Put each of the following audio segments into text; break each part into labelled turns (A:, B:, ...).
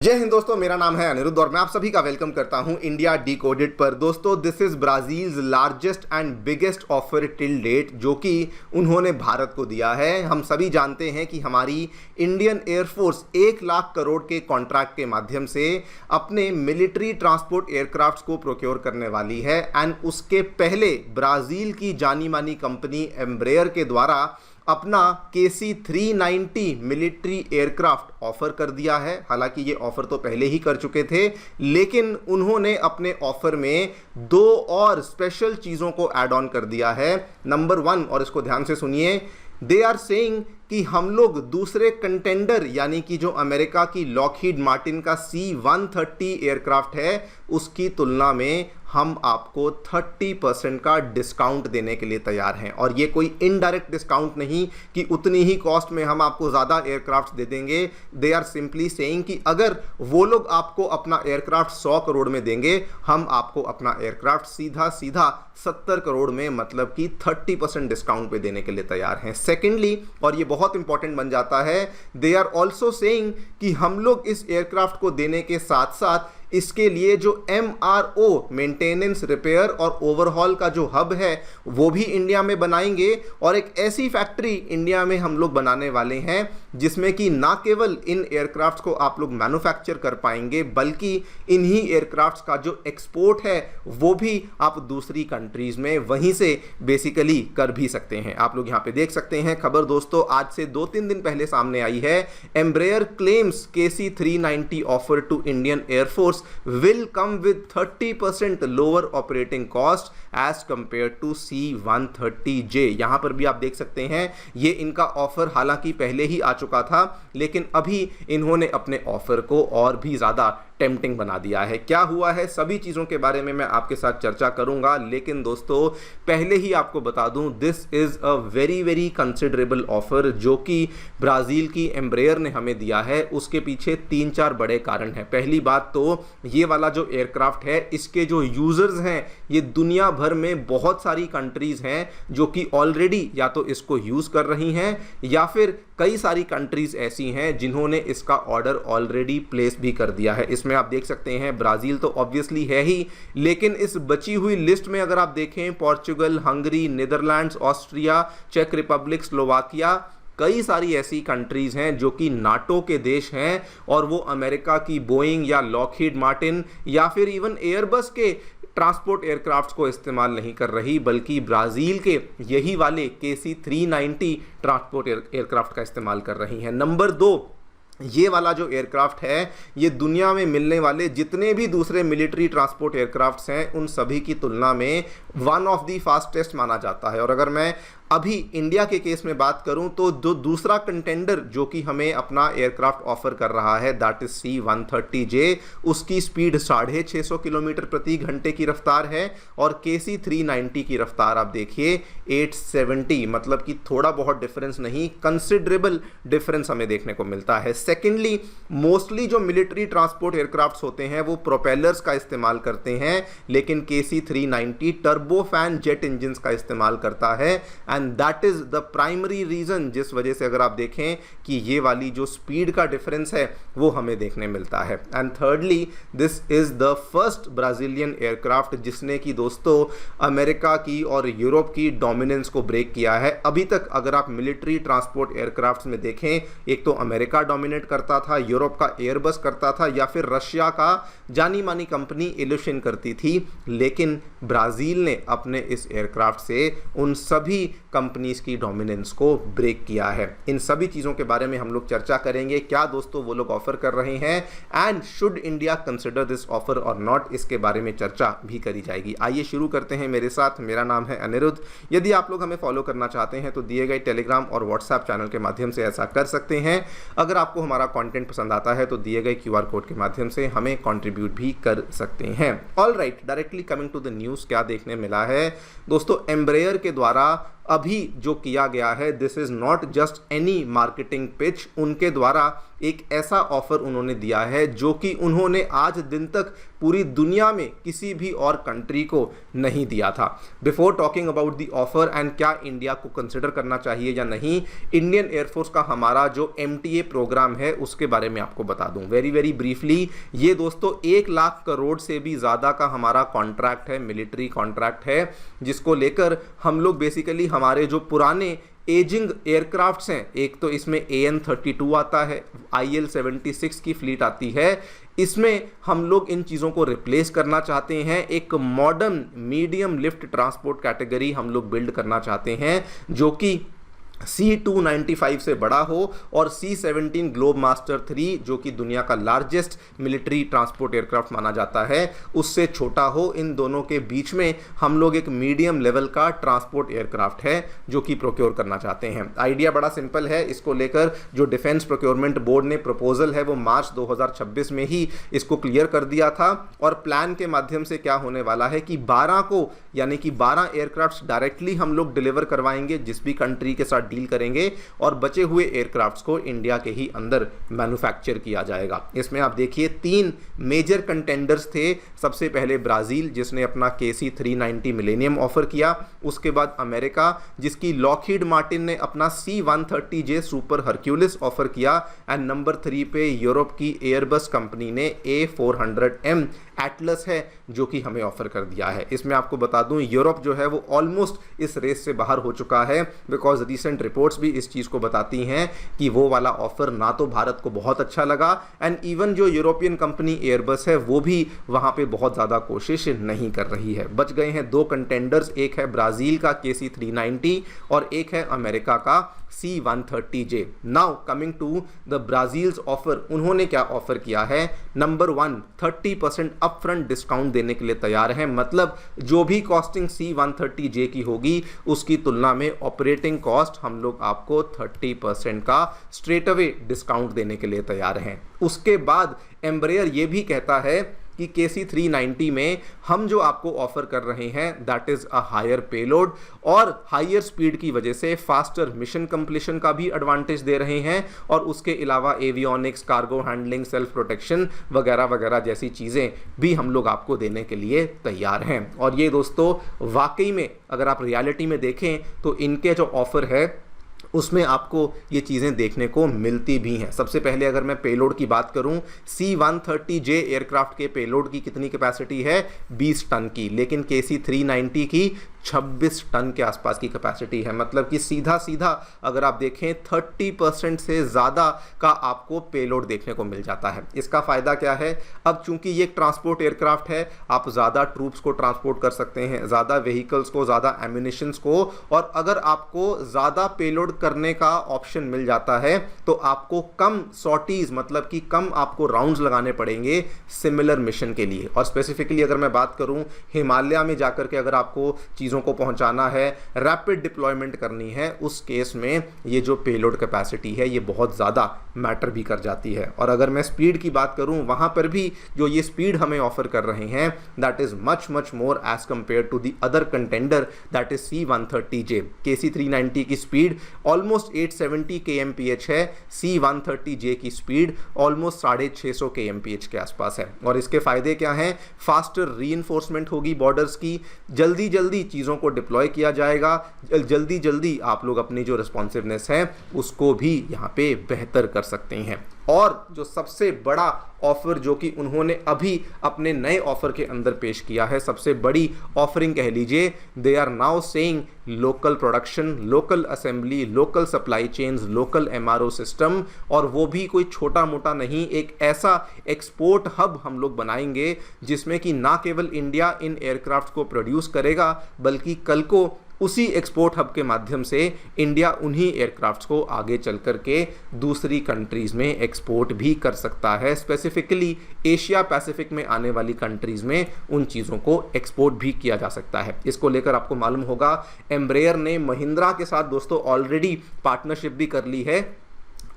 A: जय हिंद दोस्तों, मेरा नाम है अनिरुद्ध और मैं आप सभी का वेलकम करता हूं इंडिया डिकोडेड पर। दोस्तों, this is Brazil's largest and biggest offer till date जो कि उन्होंने भारत को दिया है। हम सभी जानते हैं कि हमारी इंडियन एयरफोर्स 1 लाख करोड़ के कॉन्ट्रैक्ट के माध्यम से अपने मिलिट्री ट्रांसपोर्ट एयरक्राफ्ट्स को प्रोक्योर करने वाली है एंड उसके पहले ब्राज़ील की जानी मानी कंपनी एम्ब्रेयर के द्वारा अपना KC-390 मिलिट्री एयरक्राफ्ट ऑफर कर दिया है। हालांकि ये ऑफर तो पहले ही कर चुके थे, लेकिन उन्होंने अपने ऑफर में 2 और स्पेशल चीज़ों को ऐड ऑन कर दिया है। नंबर 1, और इसको ध्यान से सुनिए, दे आर सेइंग कि हम लोग दूसरे कंटेंडर यानी कि जो अमेरिका की लॉकहीड मार्टिन का C-130 एयरक्राफ्ट है उसकी तुलना में हम आपको 30% का डिस्काउंट देने के लिए तैयार हैं। और ये कोई इनडायरेक्ट डिस्काउंट नहीं कि उतनी ही कॉस्ट में हम आपको ज़्यादा एयरक्राफ्ट दे देंगे। दे आर सिंपली सेइंग कि अगर वो लोग आपको अपना एयरक्राफ्ट 100 करोड़ में देंगे, हम आपको अपना एयरक्राफ्ट सीधा 70 करोड़ में, मतलब कि 30% डिस्काउंट पे देने के लिए तैयार हैं। सेकेंडली, और ये बहुत इंपॉर्टेंट बन जाता है, दे आर ऑल्सो सेइंग कि हम लोग इस एयरक्राफ्ट को देने के साथ साथ इसके लिए जो MRO मेंटेनेंस, रिपेयर और ओवरहॉल का जो हब है वो भी इंडिया में बनाएंगे। और एक ऐसी फैक्ट्री इंडिया में हम लोग बनाने वाले हैं जिसमें कि ना केवल इन एयरक्राफ्ट्स को आप लोग मैन्युफैक्चर कर पाएंगे, बल्कि इन्हीं एयरक्राफ्ट्स का जो एक्सपोर्ट है वो भी आप दूसरी कंट्रीज में वहीं से बेसिकली कर भी सकते हैं। आप लोग यहाँ पे देख सकते हैं खबर दोस्तों, आज से 2-3 दिन पहले सामने आई है। Embraer claims KC-390 offer to Indian air force will come with 30% lower operating cost as compared to C-130J। यहां पर भी आप देख सकते हैं ये इनका ऑफर हालांकि पहले ही आ चुका था, लेकिन अभी इन्होंने अपने ऑफर को और भी ज्यादा टेम्पटिंग बना दिया है। क्या हुआ है, सभी चीज़ों के बारे में मैं आपके साथ चर्चा करूंगा, लेकिन दोस्तों पहले ही आपको बता दूं, this is a very considerable offer जो कि ब्राज़ील की एम्ब्रेयर ने हमें दिया है। उसके पीछे 3-4 बड़े कारण हैं। पहली बात तो ये वाला जो एयरक्राफ्ट है इसके जो यूज़र्स हैं ये दुनिया भर में बहुत सारी कंट्रीज़ हैं जो कि ऑलरेडी या तो इसको यूज़ कर रही हैं या फिर कई सारी कंट्रीज़ ऐसी हैं जिन्होंने इसका ऑर्डर ऑलरेडी प्लेस भी कर दिया है। इसमें आप देख सकते हैं ब्राज़ील तो ऑब्वियसली है ही, लेकिन इस बची हुई लिस्ट में अगर आप देखें पोर्चुगल, हंगरी, नीदरलैंड्स, ऑस्ट्रिया, चेक रिपब्लिक, स्लोवाकिया, कई सारी ऐसी कंट्रीज़ हैं जो कि नाटो के देश हैं और वो अमेरिका की बोइंग या लॉकहीड मार्टिन या फिर इवन एयरबस के ट्रांसपोर्ट एयरक्राफ्ट्स को इस्तेमाल नहीं कर रही, बल्कि ब्राज़ील के यही वाले KC-390 ट्रांसपोर्ट एयरक्राफ्ट का इस्तेमाल कर रही हैं। नंबर 2, ये वाला जो एयरक्राफ्ट है ये दुनिया में मिलने वाले जितने भी दूसरे मिलिट्री ट्रांसपोर्ट एयरक्राफ्ट्स हैं उन सभी की तुलना में वन ऑफ द फास्टेस्ट माना जाता है। और अगर मैं अभी इंडिया के केस में बात करूं तो जो दूसरा कंटेंडर जो कि हमें अपना एयरक्राफ्ट ऑफर कर रहा है दैट इज C-130J, उसकी स्पीड 650 किलोमीटर प्रति घंटे की रफ्तार है और KC-390 की रफ्तार आप देखिए 870, मतलब कि थोड़ा बहुत डिफरेंस नहीं, कंसिडरेबल डिफरेंस हमें देखने को मिलता है। सेकेंडली, मोस्टली जो मिलिट्री ट्रांसपोर्ट एयरक्राफ्ट्स होते हैं वो प्रोपेलर्स का इस्तेमाल करते हैं, लेकिन KC-390 टर्बोफैन जेट इंजन का इस्तेमाल करता है and that is the primary reason जिस वजह से अगर आप देखें कि ये वाली जो स्पीड का डिफरेंस है वो हमें देखने मिलता है। And thirdly, this is the first Brazilian aircraft जिसने कि दोस्तों अमेरिका की और यूरोप की डोमिनेंस को ब्रेक किया है। अभी तक अगर आप मिलिट्री ट्रांसपोर्ट एयरक्राफ्ट में देखें, एक तो अमेरिका डोमिनेट करता था, यूरोप का एयरबस करता था या फिर रशिया का जानी मानी कंपनी इल्यूशन करती थी, लेकिन ब्राज़ील ने अपने इस एयरक्राफ्ट से उन सभी कंपनीज की डोमिनेंस को ब्रेक किया है। इन सभी चीज़ों के बारे में हम लोग चर्चा करेंगे, क्या दोस्तों वो लोग ऑफर कर रहे हैं and should India consider this offer और नॉट, इसके बारे में चर्चा भी करी जाएगी। आइए शुरू करते हैं मेरे साथ। मेरा नाम है अनिरुद्ध। यदि आप लोग हमें फॉलो करना चाहते हैं तो दिए गए टेलीग्राम और व्हाट्सएप चैनल के माध्यम से ऐसा कर सकते हैं। अगर आपको हमारा कंटेंट पसंद आता है तो दिए गए QR कोड के माध्यम से हमें कंट्रीब्यूट भी कर सकते हैं। All right, directly coming to the news, क्या देखने मिला है दोस्तों, एम्ब्रेयर के द्वारा अभी जो किया गया है this is not just any marketing pitch. उनके द्वारा एक ऐसा ऑफर उन्होंने दिया है जो कि उन्होंने आज दिन तक पूरी दुनिया में किसी भी और कंट्री को नहीं दिया था। Before talking about the offer and क्या इंडिया को कंसिडर करना चाहिए या नहीं, इंडियन एयरफोर्स का हमारा जो MTA प्रोग्राम है उसके बारे में आपको बता दूं वेरी वेरी ब्रीफली। ये दोस्तों 1 लाख करोड़ से भी ज़्यादा का हमारा कॉन्ट्रैक्ट है, मिलिट्री कॉन्ट्रैक्ट है, जिसको लेकर हम लोग बेसिकली हमारे जो पुराने एजिंग एयरक्राफ्ट्स हैं, एक तो इसमें AN-32 आता है, IL-76 की फ्लीट आती है, इसमें हम लोग इन चीज़ों को रिप्लेस करना चाहते हैं। एक modern medium lift transport category हम लोग बिल्ड करना चाहते हैं जो कि C-295 से बड़ा हो और C-17 ग्लोब मास्टर 3 जो कि दुनिया का लार्जेस्ट मिलिट्री ट्रांसपोर्ट एयरक्राफ्ट माना जाता है उससे छोटा हो। इन दोनों के बीच में हम लोग एक मीडियम लेवल का ट्रांसपोर्ट एयरक्राफ्ट है जो कि प्रोक्योर करना चाहते हैं। आइडिया बड़ा सिंपल है, इसको लेकर जो डिफेंस प्रोक्योरमेंट बोर्ड ने प्रपोजल है वो मार्च 2026 में ही इसको क्लियर कर दिया था और प्लान के माध्यम से क्या होने वाला है कि 12 को यानी कि 12 एयरक्राफ्ट डायरेक्टली हम लोग डिलीवर करवाएंगे जिस भी कंट्री के साथ डील करेंगे और बचे हुए एयरक्राफ्ट्स को इंडिया के ही अंदर मैन्युफैक्चर किया जाएगा। इसमें आप देखिए 3 मेजर कंटेंडर्स थे। सबसे पहले ब्राजील जिसने अपना KC-390 मिलेनियम ऑफर किया, उसके बाद अमेरिका जिसकी लॉकहीड मार्टिन ने अपना C-130J सुपर हरक्यूलिस ऑफर किया एंड नंबर 3 पे यूरोप की एयरबस कंपनी ने A400M एटलस है जो कि हमें ऑफर कर दिया है। इसमें आपको बता दूं यूरोप जो है वो ऑलमोस्ट इस रेस से बाहर हो चुका है बिकॉज रिसेंट रिपोर्ट्स भी इस चीज़ को बताती हैं कि वो वाला ऑफर ना तो भारत को बहुत अच्छा लगा एंड इवन जो यूरोपियन कंपनी एयरबस है वो भी वहाँ पे बहुत ज़्यादा कोशिश नहीं कर रही है। बच गए हैं 2 कंटेंडर्स, एक है ब्राज़ील का KC-390 और एक है अमेरिका का C-130J। Now coming to the Brazil's offer, उन्होंने क्या ऑफर किया है? नंबर 1 30% अपफ्रंट डिस्काउंट देने के लिए तैयार हैं, मतलब जो भी कॉस्टिंग C-130J की होगी उसकी तुलना में ऑपरेटिंग कॉस्ट हम लोग आपको 30% का स्ट्रेट अवे डिस्काउंट देने के लिए तैयार हैं। उसके बाद एम्ब्रेयर ये भी कहता है कि KC-390 में हम जो आपको ऑफर कर रहे हैं that is a higher payload और हायर स्पीड की वजह से फास्टर मिशन कंप्लीशन का भी एडवांटेज दे रहे हैं और उसके अलावा avionics, cargo handling, self protection वगैरह वगैरह जैसी चीज़ें भी हम लोग आपको देने के लिए तैयार हैं। और ये दोस्तों वाकई में अगर आप रियलिटी में देखें तो इनके जो ऑफर है उसमें आपको ये चीज़ें देखने को मिलती भी हैं। सबसे पहले अगर मैं पेलोड की बात करूं, C-130J एयरक्राफ्ट के पेलोड की कितनी कैपेसिटी है? 20 टन की, लेकिन KC-390 की 26 टन के आसपास की कैपेसिटी है। मतलब कि सीधा सीधा अगर आप देखें 30% से ज़्यादा का आपको पेलोड देखने को मिल जाता है। इसका फ़ायदा क्या है? अब चूंकि ये एक ट्रांसपोर्ट एयरक्राफ्ट है, आप ज़्यादा ट्रूप्स को ट्रांसपोर्ट कर सकते हैं, ज़्यादा व्हीकल्स को, ज़्यादा एम्यूनिशंस को, और अगर आपको ज़्यादा पेलोड करने का ऑप्शन मिल जाता है तो आपको कम सॉर्टीज मतलब कि कम आपको राउंड्स लगाने पड़ेंगे सिमिलर मिशन के लिए। और स्पेसिफिकली अगर मैं बात करूं हिमालय में जाकर के अगर आपको चीज़ों को पहुंचाना है, रैपिड डिप्लॉयमेंट करनी है, उस केस में ये जो पेलोड कैपेसिटी है ये बहुत ज़्यादा मैटर भी कर जाती है। और अगर मैं स्पीड की बात करूं वहां पर भी जो ये स्पीड हमें ऑफर कर रहे हैं that is much more as compare to the other contender that is C-130J। KC-390 की स्पीड ऑलमोस्ट 870 kmph है, C-130J की स्पीड ऑलमोस्ट 650 kmph के आसपास है। और इसके फायदे क्या हैं? फास्टर रीइंफोर्समेंट होगी बॉर्डर्स की, जल्दी जल्दी चीज़ों को डिप्लॉय किया जाएगा, जल्दी जल्दी आप लोग अपनी जो रिस्पॉन्सिवनेस है उसको भी यहाँ पे बेहतर कर सकते हैं। और जो सबसे बड़ा ऑफर जो कि उन्होंने अभी अपने नए ऑफर के अंदर पेश किया है, सबसे बड़ी ऑफरिंग कह लीजिए, they are now saying local production, local assembly, local supply chains, local MRO system, और वो भी कोई छोटा मोटा नहीं, एक ऐसा एक्सपोर्ट हब हम लोग बनाएंगे जिसमें कि ना केवल इंडिया इन एयरक्राफ्ट को प्रोड्यूस करेगा बल्कि कल को उसी एक्सपोर्ट हब के माध्यम से इंडिया उन्हीं एयरक्राफ्ट्स को आगे चल कर के दूसरी कंट्रीज़ में एक्सपोर्ट भी कर सकता है। स्पेसिफिकली एशिया पैसिफिक में आने वाली कंट्रीज़ में उन चीज़ों को एक्सपोर्ट भी किया जा सकता है। इसको लेकर आपको मालूम होगा एम्ब्रेयर ने महिंद्रा के साथ दोस्तों ऑलरेडी पार्टनरशिप भी कर ली है।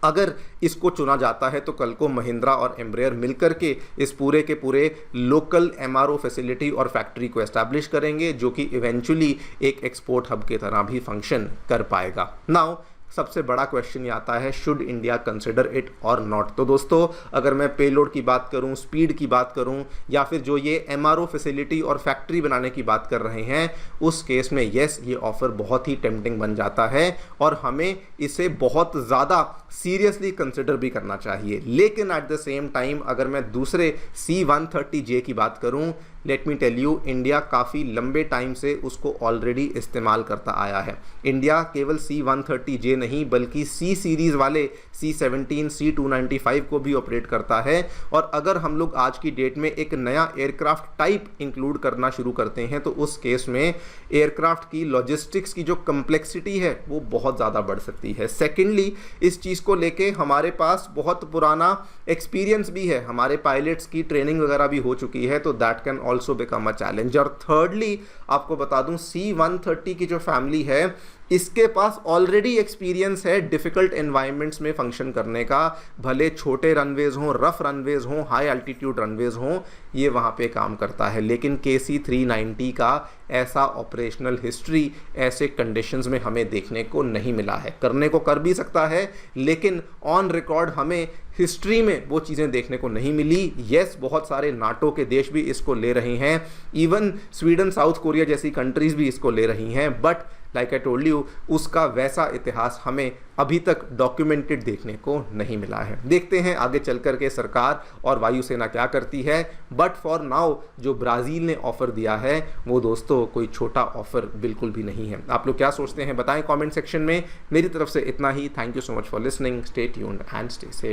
A: अगर इसको चुना जाता है तो कल को महिंद्रा और एम्ब्रेयर मिलकर के इस पूरे के पूरे लोकल MRO फैसिलिटी और फैक्ट्री को एस्टैब्लिश करेंगे जो कि इवेंचुअली एक एक्सपोर्ट हब के तरह भी फंक्शन कर पाएगा। नाउ सबसे बड़ा क्वेश्चन ये आता है, शुड इंडिया कंसिडर इट और नॉट। तो दोस्तों अगर मैं पेलोड की बात करूं, स्पीड की बात करूं, या फिर जो ये एमआरओ फैसिलिटी और फैक्ट्री बनाने की बात कर रहे हैं, उस केस में यस, ये ऑफर बहुत ही टेम्पटिंग बन जाता है और हमें इसे बहुत ज़्यादा सीरियसली कंसिडर भी करना चाहिए। लेकिन एट द सेम टाइम अगर मैं दूसरे C-130J की बात करूं, let me tell you, India काफ़ी लंबे टाइम से उसको ऑलरेडी इस्तेमाल करता आया है। इंडिया केवल C-130J नहीं बल्कि C सीरीज़ वाले C-17, C-295 को भी ऑपरेट करता है। और अगर हम लोग आज की डेट में एक नया एयरक्राफ्ट टाइप इंक्लूड करना शुरू करते हैं तो उस केस में एयरक्राफ्ट की लॉजिस्टिक्स की जो कम्प्लेक्सिटी है वो बहुत ज़्यादा बढ़ सकती है। सेकेंडली, इस चीज़ को लेके हमारे पास बहुत पुराना एक्सपीरियंस भी है, हमारे पायलट्स की ट्रेनिंग वगैरह भी हो चुकी है, तो that can also become a challenge. और थर्डली आपको बता दूं, C-130 की जो फैमिली है इसके पास ऑलरेडी एक्सपीरियंस है डिफ़िकल्ट एनवायरनमेंट्स में फंक्शन करने का, भले छोटे रनवेज हों, रफ रनवेज हों, हाई एल्टीट्यूड रनवेज हों, ये वहाँ पे काम करता है। लेकिन KC-390 का ऐसा ऑपरेशनल हिस्ट्री ऐसे कंडीशंस में हमें देखने को नहीं मिला है। करने को कर भी सकता है लेकिन ऑन रिकॉर्ड हमें हिस्ट्री में वो चीज़ें देखने को नहीं मिली। यस, बहुत सारे नाटो के देश भी इसको ले रहे हैं, इवन स्वीडन, साउथ कोरिया जैसी कंट्रीज़ भी इसको ले रही हैं, but like I told you, उसका वैसा इतिहास हमें अभी तक डॉक्यूमेंटेड देखने को नहीं मिला है। देखते हैं आगे चल कर के सरकार और वायुसेना क्या करती है, बट फॉर नाउ जो ब्राज़ील ने ऑफ़र दिया है वो दोस्तों कोई छोटा ऑफ़र बिल्कुल भी नहीं है। आप लोग क्या सोचते हैं बताएं कमेंट सेक्शन में। मेरी तरफ से इतना ही। Thank you so much for listening. Stay tuned and stay safe.